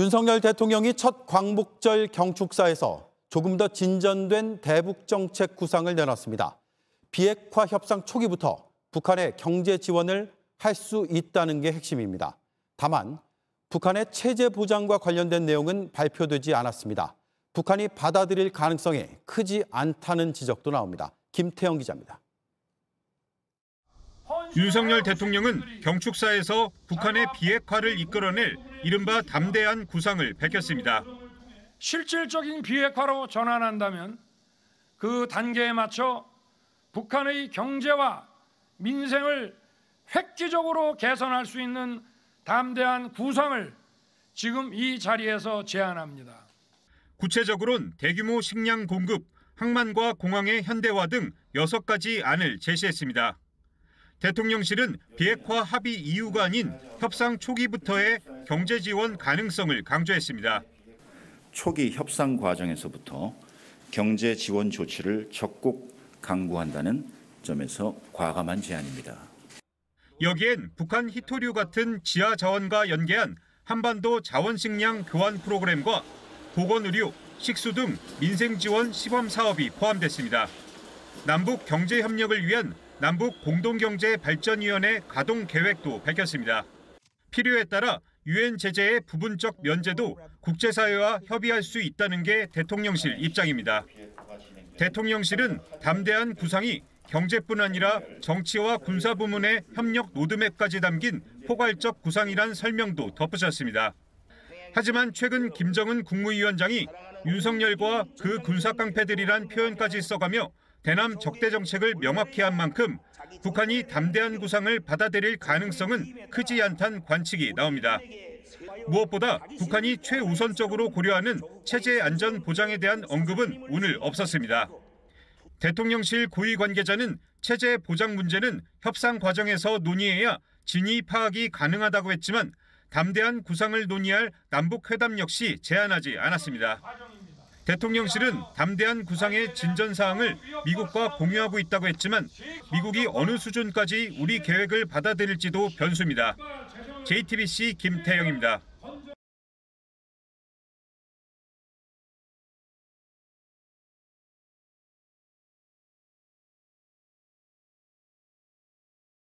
윤석열 대통령이 첫 광복절 경축사에서 조금 더 진전된 대북 정책 구상을 내놨습니다. 비핵화 협상 초기부터 북한의 경제 지원을 할 수 있다는 게 핵심입니다. 다만 북한의 체제 보장과 관련된 내용은 발표되지 않았습니다. 북한이 받아들일 가능성이 크지 않다는 지적도 나옵니다. 김태영 기자입니다. 윤석열 대통령은 경축사에서 북한의 비핵화를 이끌어낼 이른바 담대한 구상을 밝혔습니다. 실질적인 비핵화로 전환한다면 그 단계에 맞춰 북한의 경제와 민생을 획기적으로 개선할 수 있는 담대한 구상을 지금 이 자리에서 제안합니다. 구체적으로는 대규모 식량 공급, 항만과 공항의 현대화 등 6가지 안을 제시했습니다. 대통령실은 비핵화 합의 이유가 아닌 협상 초기부터의 경제 지원 가능성을 강조했습니다. 초기 협상 과정에서부터 경제 지원 조치를 적극 강구한다는 점에서 과감한 제안입니다. 여기엔 북한 히토류 같은 지하 자원과 연계한 한반도 자원식량 교환 프로그램과 보건의료, 식수 등 민생 지원 시범 사업이 포함됐습니다. 남북 경제 협력을 위한 남북 공동경제발전위원회 가동 계획도 밝혔습니다. 필요에 따라 유엔 제재의 부분적 면제도 국제사회와 협의할 수 있다는 게 대통령실 입장입니다. 대통령실은 담대한 구상이 경제뿐 아니라 정치와 군사 부문의 협력 로드맵까지 담긴 포괄적 구상이란 설명도 덧붙였습니다. 하지만 최근 김정은 국무위원장이 윤석열과 그 군사 깡패들이란 표현까지 써가며 대남 적대 정책을 명확히 한 만큼 북한이 담대한 구상을 받아들일 가능성은 크지 않다는 관측이 나옵니다. 무엇보다 북한이 최우선적으로 고려하는 체제 안전 보장에 대한 언급은 오늘 없었습니다. 대통령실 고위 관계자는 체제 보장 문제는 협상 과정에서 논의해야 진위 파악이 가능하다고 했지만 담대한 구상을 논의할 남북회담 역시 제안하지 않았습니다. 대통령실은 담대한 구상의 진전 사항을 미국과 공유하고 있다고 했지만 미국이 어느 수준까지 우리 계획을 받아들일지도 변수입니다. JTBC 김태영입니다.